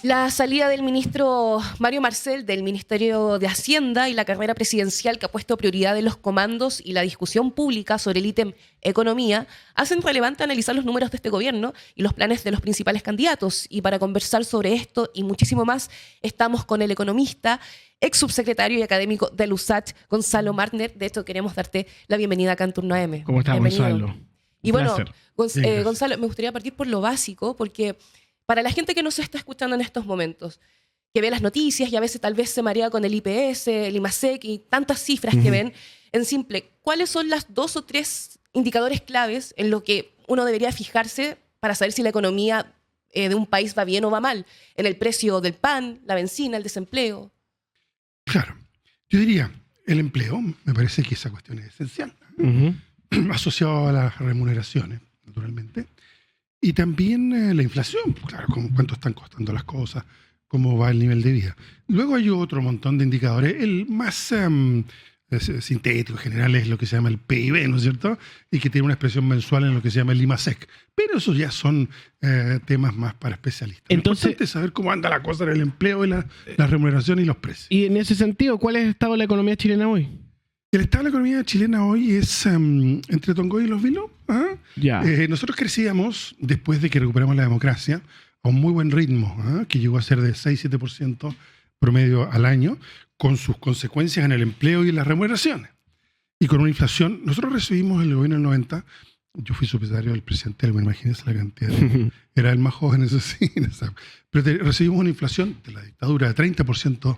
La salida del ministro Mario Marcel del Ministerio de Hacienda y la carrera presidencial que ha puesto prioridad en los comandos y la discusión pública sobre el ítem economía hacen relevante analizar los números de este gobierno y los planes de los principales candidatos. Y para conversar sobre esto y muchísimo más, estamos con el economista, ex subsecretario y académico del USACH, Gonzalo Martner. De hecho, queremos darte la bienvenida acá en Turno AM. ¿Cómo estás, Gonzalo? Y bueno, Gonzalo, me gustaría partir por lo básico, porque para la gente que no se está escuchando en estos momentos, que ve las noticias y a veces tal vez se marea con el IPS, el IMASEC y tantas cifras que ven, en simple, ¿cuáles son las 2 o 3 indicadores claves en lo que uno debería fijarse para saber si la economía de un país va bien o va mal? En el precio del pan, la benzina, el desempleo. Claro. Yo diría, el empleo, me parece que esa cuestión es esencial, asociado a las remuneraciones, naturalmente. Y también la inflación, claro, cuánto están costando las cosas, cómo va el nivel de vida. Luego hay otro montón de indicadores. El más sintético, general, es lo que se llama el PIB, ¿no es cierto? Y que tiene una expresión mensual en lo que se llama el IMASEC. Pero esos ya son temas más para especialistas. Entonces, lo importante es saber cómo anda la cosa en el empleo y la remuneración y los precios. Y en ese sentido, ¿cuál es el estado de la economía chilena hoy? El estado de la economía chilena hoy es entre Tongoy y Los Vilos. Nosotros crecíamos, después de que recuperamos la democracia, a un muy buen ritmo, que llegó a ser de 6-7% promedio al año, con sus consecuencias en el empleo y en las remuneraciones. Y con una inflación, nosotros recibimos en el gobierno del 90, yo fui subsecretario del presidente Elwin, imagínense la cantidad, era el más joven, eso sí, pero recibimos una inflación de la dictadura de 30%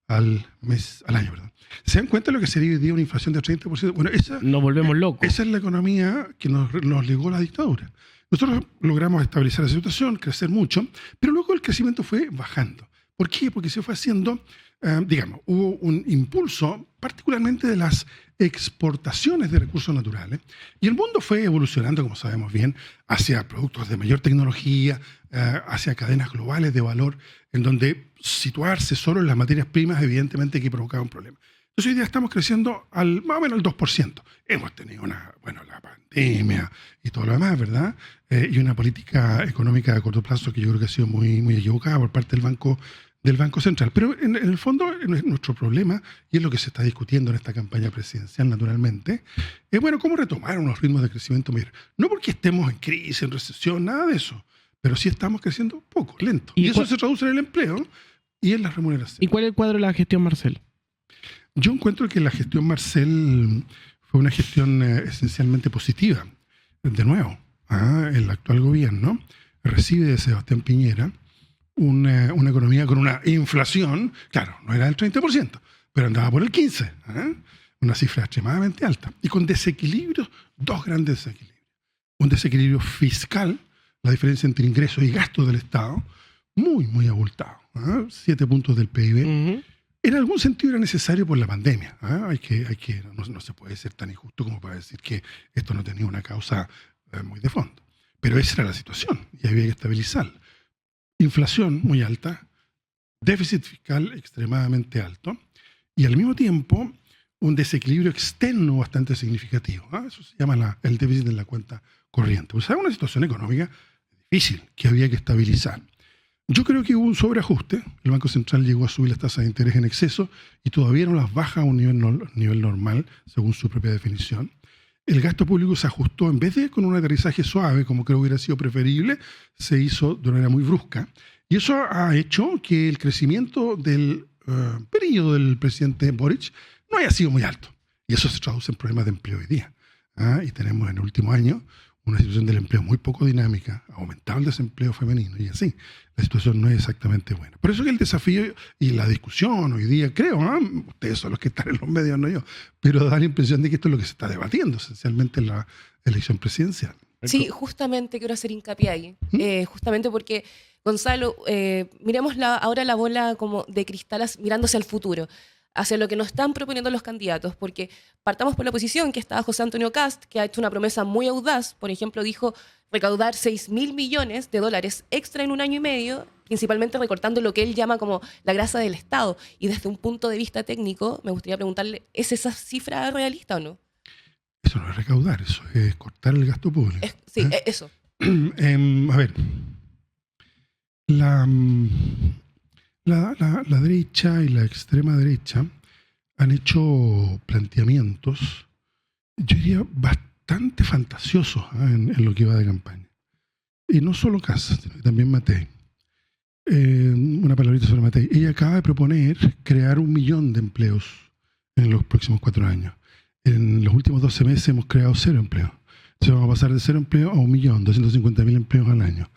al año, perdón. ¿Se dan cuenta de lo que sería hoy día una inflación de 30%? Bueno, nos volvemos locos. Esa es la economía que nos legó la dictadura. Nosotros logramos estabilizar la situación, crecer mucho, pero luego el crecimiento fue bajando. ¿Por qué? Porque se fue haciendo, hubo un impulso particularmente de las exportaciones de recursos naturales, y el mundo fue evolucionando, como sabemos bien, hacia productos de mayor tecnología, hacia cadenas globales de valor, en donde situarse solo en las materias primas evidentemente que provocaba un problema. Entonces hoy día estamos creciendo más o menos al 2%. Hemos tenido la pandemia y todo lo demás, ¿verdad? Y una política económica a corto plazo que yo creo que ha sido muy, muy equivocada por parte del Banco Central. Pero en el fondo, nuestro problema, y es lo que se está discutiendo en esta campaña presidencial naturalmente, es, ¿cómo retomar unos ritmos de crecimiento mayor? No porque estemos en crisis, en recesión, nada de eso, pero sí estamos creciendo poco, lento. Y eso se traduce en el empleo y en las remuneraciones. ¿Y cuál es el cuadro de la gestión Marcel? Yo encuentro que la gestión Marcel fue una gestión esencialmente positiva. De nuevo, el actual gobierno recibe de Sebastián Piñera una economía con una inflación, claro, no era del 30%, pero andaba por el 15%, una cifra extremadamente alta, y con desequilibrios, 2 grandes desequilibrios. Un desequilibrio fiscal, la diferencia entre ingresos y gastos del Estado, muy, muy abultado, 7 puntos del PIB. En algún sentido era necesario por la pandemia. No se puede ser tan injusto como para decir que esto no tenía una causa muy de fondo. Pero esa era la situación y había que estabilizarla. Inflación muy alta, déficit fiscal extremadamente alto y al mismo tiempo un desequilibrio externo bastante significativo. Eso se llama el déficit en la cuenta corriente. O sea, una situación económica difícil que había que estabilizar. Yo creo que hubo un sobreajuste. El Banco Central llegó a subir las tasas de interés en exceso y todavía no las baja a un nivel normal, según su propia definición. El gasto público se ajustó, en vez de con un aterrizaje suave, como creo que hubiera sido preferible, se hizo de una manera muy brusca. Y eso ha hecho que el crecimiento del periodo del presidente Boric no haya sido muy alto. Y eso se traduce en problemas de empleo hoy día. Y tenemos en el último año una situación del empleo muy poco dinámica, ha aumentado el desempleo femenino y así. La situación no es exactamente buena. Por eso que el desafío y la discusión hoy día, creo, ustedes son los que están en los medios, no yo, pero da la impresión de que esto es lo que se está debatiendo esencialmente en la elección presidencial. Sí, justamente quiero hacer hincapié ahí. Justamente porque, Gonzalo, miremos ahora la bola como de cristal mirándose al futuro, hacia lo que nos están proponiendo los candidatos, porque partamos por la oposición, que está José Antonio Kast, que ha hecho una promesa muy audaz. Por ejemplo, dijo recaudar $6.000 millones extra en un año y medio, principalmente recortando lo que él llama como la grasa del Estado. Y desde un punto de vista técnico, me gustaría preguntarle, ¿es esa cifra realista o no? Eso no es recaudar, eso es cortar el gasto público. Sí, eso. A ver, La derecha y la extrema derecha han hecho planteamientos, yo diría, bastante fantasiosos en lo que va de campaña. Y no solo Kast, sino que también Matei. Una palabrita sobre Matei. Ella acaba de proponer crear 1 millón de empleos en los próximos 4 años. En los últimos 12 meses hemos creado 0 empleos. Entonces vamos a pasar de 0 empleos a 1.250.000 empleos al año.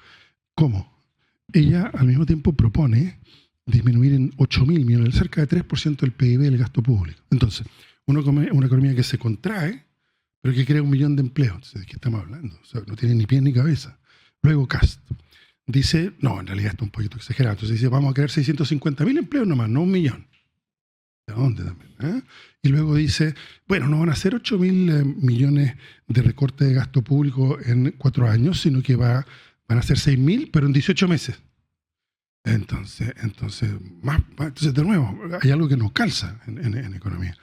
¿Cómo? Ella al mismo tiempo propone disminuir en 8.000 millones, cerca de 3% del PIB del gasto público. Entonces, una economía que se contrae, pero que crea 1 millón de empleos. Entonces, ¿de qué estamos hablando? O sea, no tiene ni pies ni cabeza. Luego Kast dice, no, en realidad está un poquito exagerado. Entonces dice, vamos a crear 650.000 empleos nomás, no 1 millón. ¿De dónde también? Y luego dice, bueno, no van a ser 8.000 millones de recorte de gasto público en 4 años, sino que van a ser 6.000, pero en 18 meses. Entonces, de nuevo, hay algo que no calza en economía.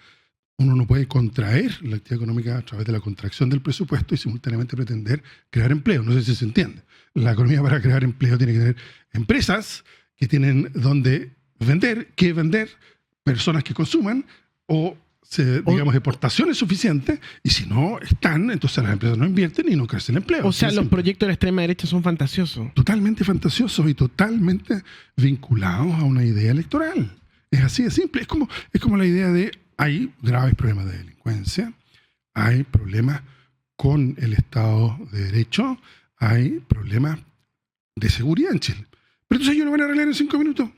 Uno no puede contraer la actividad económica a través de la contracción del presupuesto y simultáneamente pretender crear empleo. No sé si se entiende. La economía, para crear empleo, tiene que tener empresas que tienen donde vender, personas que consuman o digamos, exportaciones suficientes, y si no están, entonces las empresas no invierten y no crece el empleo. O sea, los proyectos de la extrema derecha son fantasiosos. Totalmente fantasiosos y totalmente vinculados a una idea electoral. Es así de simple. Es como la idea de hay graves problemas de delincuencia, hay problemas con el Estado de Derecho, hay problemas de seguridad en Chile. Pero entonces ellos lo van a arreglar en 5 minutos.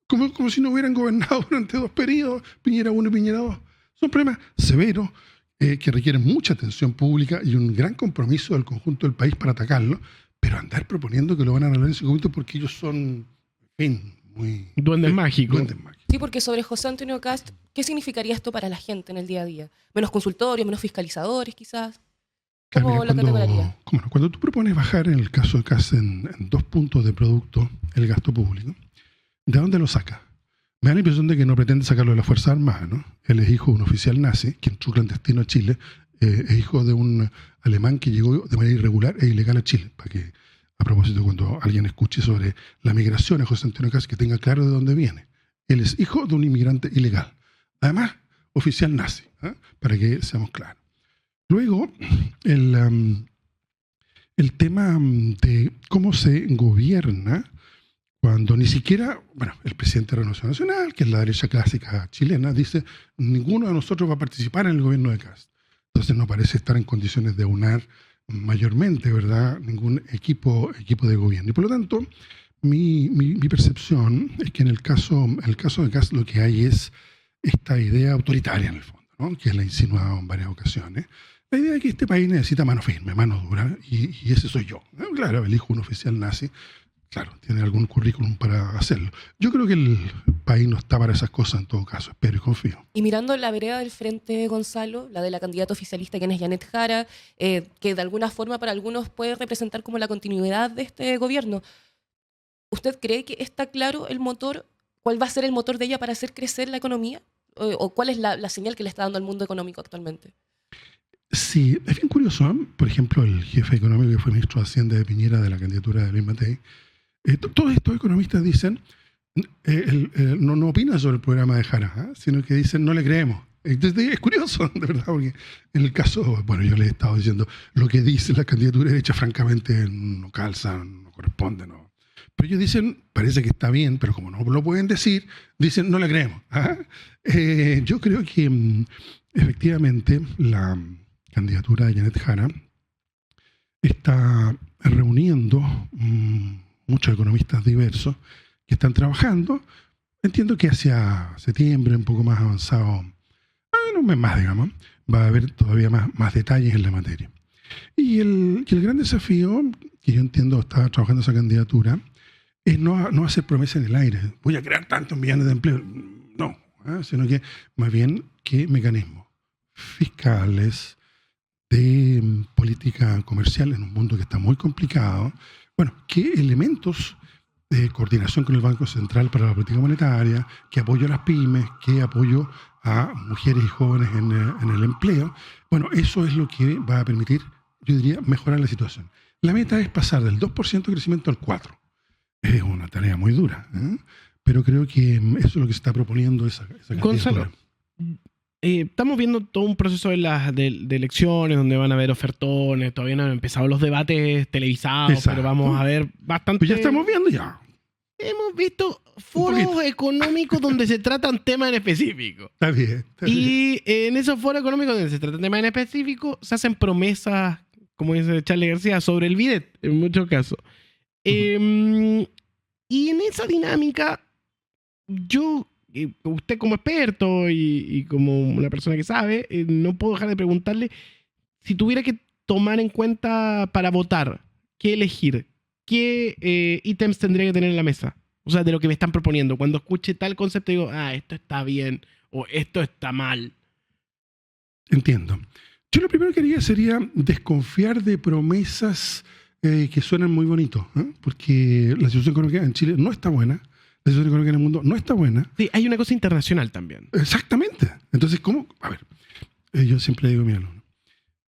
Como si no hubieran gobernado durante 2 periodos, Piñera 1 y Piñera 2. Son problemas severos que requieren mucha atención pública y un gran compromiso del conjunto del país para atacarlo, pero andar proponiendo que lo van a arreglar en 5 minutos porque ellos son, en fin, muy... Duendes mágicos. Sí, porque sobre José Antonio Kast, ¿qué significaría esto para la gente en el día a día? ¿Menos consultorios, menos fiscalizadores quizás? ¿Cómo lo categorizaría? Cuando tú propones bajar, en el caso de Kast, en 2 puntos de producto el gasto público, ¿de dónde lo saca? Me da la impresión de que no pretende sacarlo de la Fuerza Armada, ¿no? Él es hijo de un oficial nazi que entró clandestino a Chile, es hijo de un alemán que llegó de manera irregular e ilegal a Chile, para que, a propósito, cuando alguien escuche sobre la migración a José Antonio Kast, que tenga claro de dónde viene. Él es hijo de un inmigrante ilegal. Además, oficial nazi, para que seamos claros. Luego, el tema de cómo se gobierna cuando ni siquiera, el presidente de la Renovación Nacional, que es la derecha clásica chilena, dice, ninguno de nosotros va a participar en el gobierno de Kast. Entonces no parece estar en condiciones de aunar mayormente, ¿verdad?, ningún equipo de gobierno. Y por lo tanto, mi percepción es que en el caso de Kast lo que hay es esta idea autoritaria en el fondo, ¿no?, que la ha insinuado en varias ocasiones. La idea de que este país necesita mano firme, mano dura, y ese soy yo. Claro, el hijo de un oficial nazi, claro, tiene algún currículum para hacerlo. Yo creo que el país no está para esas cosas en todo caso, espero y confío. Y mirando la vereda del frente, Gonzalo, la de la candidata oficialista, quien es Janet Jara, que de alguna forma para algunos puede representar como la continuidad de este gobierno, ¿usted cree que está claro el motor? ¿Cuál va a ser el motor de ella para hacer crecer la economía? ¿O cuál es la señal que le está dando al mundo económico actualmente? Sí, es bien curioso, ¿eh? Por ejemplo, el jefe económico que fue ministro de Hacienda de Piñera de la candidatura de Luis Matei, todos estos economistas dicen, no opinan sobre el programa de Jara, sino que dicen no le creemos. Entonces es curioso, de verdad, porque en el caso, yo les he estado diciendo, lo que dice la candidatura derecha francamente no calza, no corresponde, no. Pero ellos dicen, parece que está bien, pero como no lo pueden decir, dicen no le creemos. Yo creo que efectivamente la candidatura de Janet Jara está reuniendo muchos economistas diversos que están trabajando. Entiendo que hacia septiembre, un poco más avanzado, un mes más, digamos, va a haber todavía más detalles en la materia. Y el gran desafío, que yo entiendo está trabajando esa candidatura, es no hacer promesas en el aire. Voy a crear tantos millones de empleos. No, sino que más bien qué mecanismos fiscales, de política comercial en un mundo que está muy complicado. ¿Qué elementos de coordinación con el Banco Central para la política monetaria, qué apoyo a las pymes, qué apoyo a mujeres y jóvenes en el empleo? Eso es lo que va a permitir, yo diría, mejorar la situación. La meta es pasar del 2% de crecimiento al 4%. Es una tarea muy dura, pero creo que eso es lo que se está proponiendo esa Gonzalo, estamos viendo todo un proceso de elecciones donde van a haber ofertones, todavía no han empezado los debates televisados, Exacto. pero vamos a ver bastante... Pues ya estamos viendo ya. Hemos visto foros económicos donde se tratan temas en específico. Está bien. Y en esos foros económicos donde se tratan temas en específico, se hacen promesas, como dice Charlie García, sobre el bidet, en muchos casos. Y en esa dinámica, yo, usted como experto y como una persona que sabe, no puedo dejar de preguntarle si tuviera que tomar en cuenta para votar, qué elegir, qué ítems tendría que tener en la mesa. O sea, de lo que me están proponiendo. Cuando escuche tal concepto digo, esto está bien o esto está mal. Entiendo. Yo lo primero que haría sería desconfiar de promesas que suenan muy bonito, porque la situación económica en Chile no está buena, la situación económica en el mundo no está buena. Sí, hay una cosa internacional también. Exactamente. Entonces, ¿cómo? A ver, yo siempre digo a mi alumno,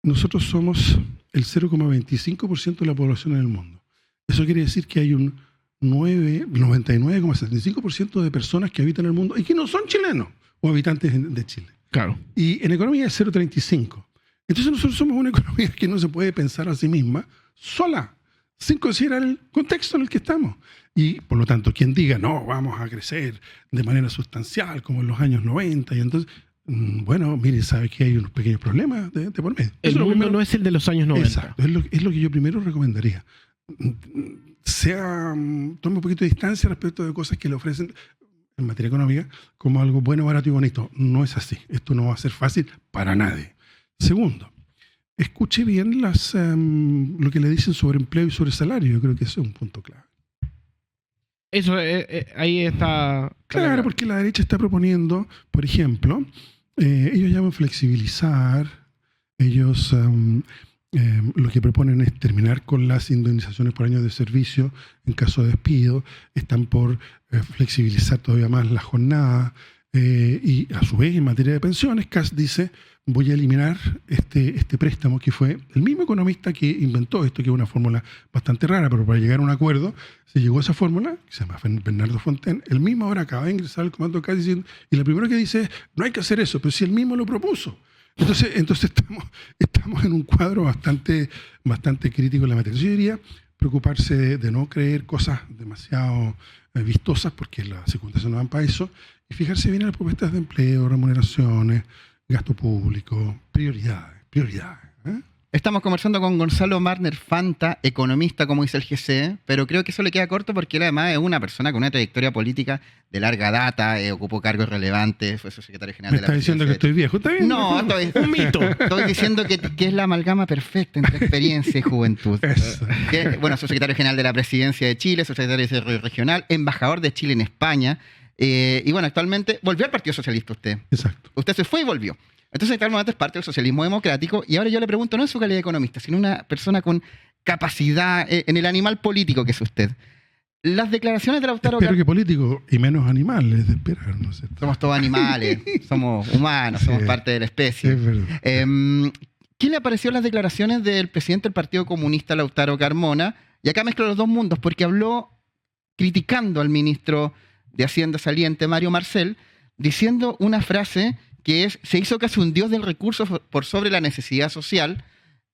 nosotros somos el 0,25% de la población en el mundo. Eso quiere decir que hay un 99,75% de personas que habitan el mundo y que no son chilenos o habitantes de Chile. Claro. Y en economía es 0,35%. Entonces nosotros somos una economía que no se puede pensar a sí misma sola, sin considerar el contexto en el que estamos. Y por lo tanto, quien diga, no, vamos a crecer de manera sustancial como en los años 90, y entonces, bueno, mire, sabe que hay unos pequeños problemas de por medio. El Eso mundo primero, no es el de los años 90. exacto, es lo que yo primero recomendaría. Tome un poquito de distancia respecto de cosas que le ofrecen en materia económica como algo bueno, barato y bonito. No es así. Esto no va a ser fácil para nadie. Segundo, escuche bien lo que le dicen sobre empleo y sobre salario. Yo creo que eso es un punto clave. Eso, ahí está... Claro, porque la derecha está proponiendo, por ejemplo, ellos llaman flexibilizar, ellos lo que proponen es terminar con las indemnizaciones por años de servicio en caso de despido, están por flexibilizar todavía más la jornada y a su vez en materia de pensiones, Kast dice, voy a eliminar este préstamo que fue el mismo economista que inventó esto, que es una fórmula bastante rara, pero para llegar a un acuerdo se llegó a esa fórmula, que se llama Bernardo Fontaine, el mismo ahora acaba de ingresar al comando Kast diciendo, y lo primero que dice es, no hay que hacer eso, pero si él mismo lo propuso. Entonces estamos en un cuadro bastante crítico en la materia. Yo diría preocuparse de no creer cosas demasiado vistosas, porque las circunstancias no van para eso, y fijarse bien en las propuestas de empleo, remuneraciones, gasto público, prioridades. Estamos conversando con Gonzalo Marner Fanta, economista, como dice el GCE, pero creo que eso le queda corto porque él además es una persona con una trayectoria política de larga data, ocupó cargos relevantes, fue su secretario general de la presidencia. ¿Me estás diciendo que estoy viejo? ¿Está bien? No, un mito. Estoy diciendo que es la amalgama perfecta entre experiencia y juventud. Bueno, su secretario general de la presidencia de Chile, su secretario de desarrollo regional, embajador de Chile en España, y bueno, actualmente volvió al Partido Socialista usted. Exacto. Usted se fue y volvió. Entonces, en tal momento es parte del socialismo democrático y ahora yo le pregunto, no en su calidad de economista, sino una persona con capacidad en el animal político que es usted. Las declaraciones de Lautaro Espero que político y menos animales de esperar, no sé. Somos todos animales, somos humanos, somos parte de la especie. Es verdad. ¿Qué le pareció las declaraciones del presidente del Partido Comunista, Lautaro Carmona? Y acá mezclo los dos mundos porque habló criticando al ministro de Hacienda saliente, Mario Marcel, diciendo una frase que es, se hizo casi un dios del recurso por sobre la necesidad social,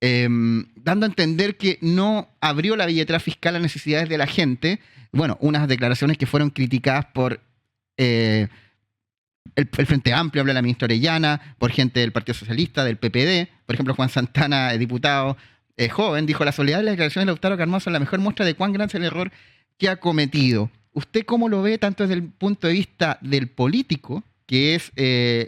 dando a entender que no abrió la billetera fiscal a necesidades de la gente. Bueno, unas declaraciones que fueron criticadas por el Frente Amplio, habla la ministra Orellana, por gente del Partido Socialista, del PPD. Por ejemplo, Juan Santana, diputado joven, dijo, la soledad de las declaraciones de Lautaro Carmona son la mejor muestra de cuán grande es el error que ha cometido. ¿Usted cómo lo ve tanto desde el punto de vista del político, que es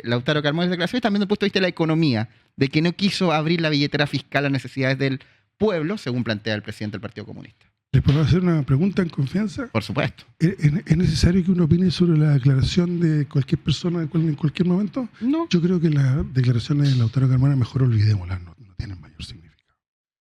Lautaro Carmona, declaraciones, también desde el punto de vista de la economía, de que no quiso abrir la billetera fiscal a necesidades del pueblo, según plantea el presidente del Partido Comunista? ¿Les puedo hacer una pregunta en confianza? Por supuesto. ¿Es necesario que uno opine sobre la declaración de cualquier persona en cualquier momento? No. Yo creo que las declaraciones de Lautaro Carmona mejor olvidémoslas, no tienen mayor significado.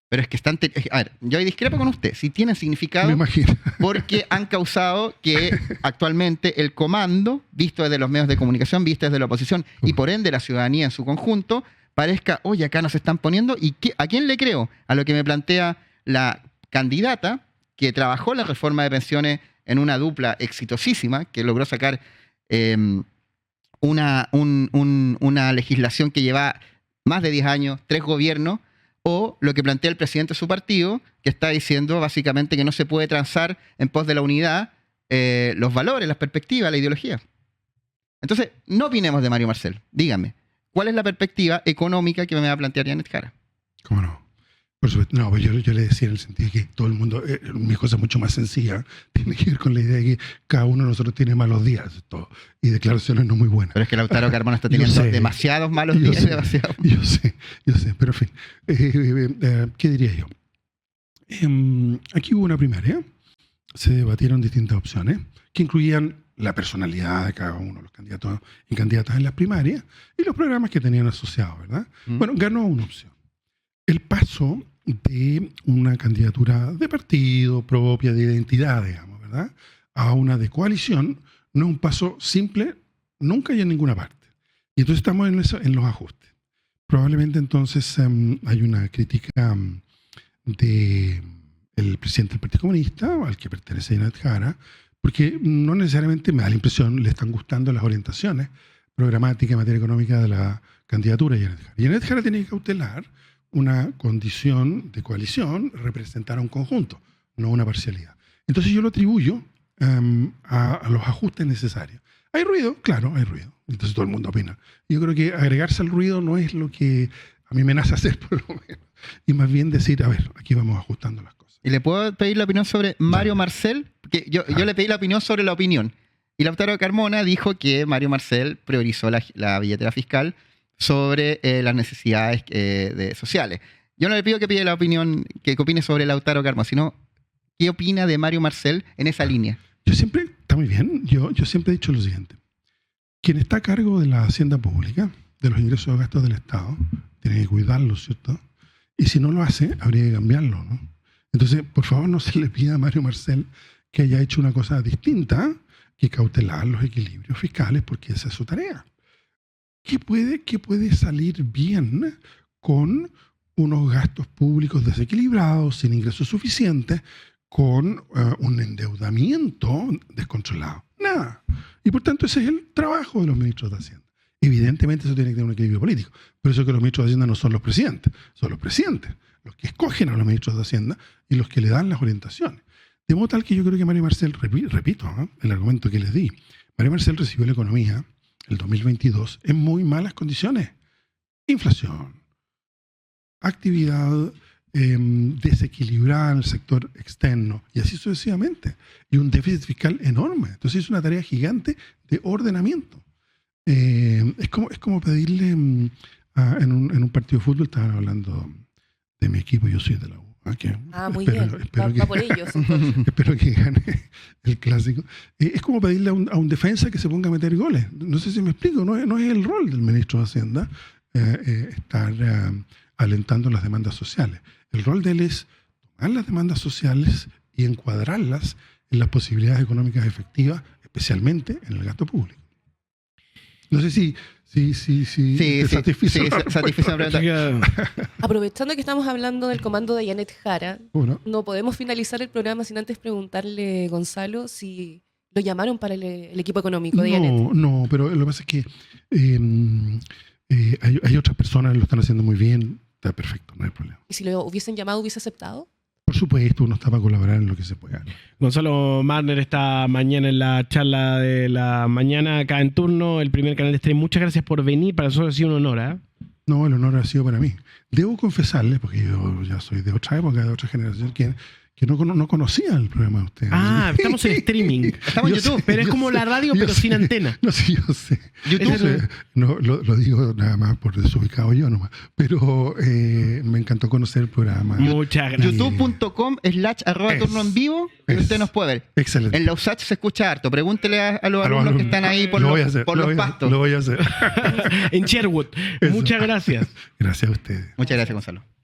Pero es que están... A ver, yo ahí discrepo con usted. Si tienen significado... Me imagino. Porque han causado que actualmente el comando, visto desde los medios de comunicación, visto desde la oposición y por ende la ciudadanía en su conjunto, parezca, oye, acá nos están poniendo. ¿Y a quién le creo? A lo que me plantea la candidata que trabajó la reforma de pensiones en una dupla exitosísima que logró sacar una legislación que lleva más de 10 años, 3 gobiernos, o lo que plantea el presidente de su partido, que está diciendo básicamente que no se puede transar en pos de la unidad los valores, las perspectivas, la ideología. Entonces, no opinemos de Mario Marcel. Dígame, ¿cuál es la perspectiva económica que me va a plantear Janet Jara? ¿Cómo no? Por supuesto, no, pues yo le decía en el sentido de que todo el mundo, mi cosa es mucho más sencilla, tiene que ver con la idea de que cada uno de nosotros tiene malos días todo, y declaraciones no muy buenas. Pero es que Lautaro Carmona está teniendo demasiados malos días. Yo sé, pero en fin, ¿qué diría yo? Aquí hubo una primaria, se debatieron distintas opciones, que incluían la personalidad de cada uno de los candidatos y candidatas en las primarias, y los programas que tenían asociados, ¿verdad? Bueno, ganó una opción. El paso de una candidatura de partido propia, de identidad, digamos, ¿verdad?, a una de coalición, no es un paso simple nunca y en ninguna parte. Y entonces estamos en los ajustes. Probablemente entonces hay una crítica del presidente del Partido Comunista, al que pertenece Janet Jara, porque no necesariamente, me da la impresión, le están gustando las orientaciones programáticas en materia económica de la candidatura de Janet Jara. Janet Jara tiene que cautelar una condición de coalición, representar a un conjunto, no una parcialidad. Entonces yo lo atribuyo a los ajustes necesarios. ¿Hay ruido? Claro, hay ruido. Entonces todo el mundo opina. Yo creo que agregarse al ruido no es lo que a mí me nace hacer, por lo menos. Y más bien decir, a ver, aquí vamos ajustando las cosas. ¿Y le puedo pedir la opinión sobre Mario Marcel? Porque yo le pedí la opinión sobre la opinión. Y Lautaro Carmona dijo que Mario Marcel priorizó la billetera fiscal sobre las necesidades sociales. Yo no le pido que pida la opinión, que opine sobre Lautaro Carmona, sino qué opina de Mario Marcel en esa línea. Está muy bien, yo siempre he dicho lo siguiente. Quien está a cargo de la hacienda pública, de los ingresos y gastos del Estado, tiene que cuidarlo, ¿cierto? Y si no lo hace, habría que cambiarlo, ¿no? Entonces, por favor, no se le pida a Mario Marcel que haya hecho una cosa distinta que cautelar los equilibrios fiscales, porque esa es su tarea. ¿Qué puede salir bien con unos gastos públicos desequilibrados, sin ingresos suficientes, con un endeudamiento descontrolado? Nada. Y por tanto ese es el trabajo de los ministros de Hacienda. Evidentemente eso tiene que tener un equilibrio político. Por eso que los ministros de Hacienda no son los presidentes, son los presidentes, los que escogen a los ministros de Hacienda y los que le dan las orientaciones. De modo tal que yo creo que Mario Marcel, repito, el argumento que les di, Mario Marcel recibió la economía el 2022 en muy malas condiciones. Inflación, actividad desequilibrada en el sector externo y así sucesivamente. Y un déficit fiscal enorme. Entonces es una tarea gigante de ordenamiento. Es como pedirle en un partido de fútbol, estaban hablando de mi equipo, yo soy de la U. Muy bien, va por ellos. Espero que gane el clásico. Es como pedirle a un defensa que se ponga a meter goles. No sé si me explico, no es el rol del ministro de Hacienda estar alentando las demandas sociales. El rol de él es tomar las demandas sociales y encuadrarlas en las posibilidades económicas efectivas, especialmente en el gasto público. No sé si satisfice la pregunta. Aprovechando que estamos hablando del comando de Janet Jara, no podemos finalizar el programa sin antes preguntarle, Gonzalo, si lo llamaron para el equipo económico de Janet. No, pero lo que pasa es que hay otras personas que lo están haciendo muy bien. Está perfecto, no hay problema. ¿Y si lo hubiesen llamado, hubiese aceptado? Por supuesto, uno está para colaborar en lo que se pueda. Gonzalo Marner esta mañana en la charla de la mañana acá en turno, el primer canal de stream. Muchas gracias por venir, para nosotros ha sido un honor, ¿eh? No, el honor ha sido para mí. Debo confesarles, porque yo ya soy de otra época, de otra generación, que no conocía el programa de ustedes. Estamos en streaming. Estamos en YouTube, pero es como la radio, pero sin antena. No, sí, yo sé. YouTube. No, lo digo nada más por desubicado yo nomás. Pero me encantó conocer el programa. Muchas gracias. youtube.com/turno en vivo y usted nos puede ver. Excelente. En la USACH se escucha harto. Pregúntele a los alumnos que están ahí por los pastos. Lo voy a hacer. En Sherwood. Muchas gracias. Gracias a ustedes. Muchas gracias, Gonzalo.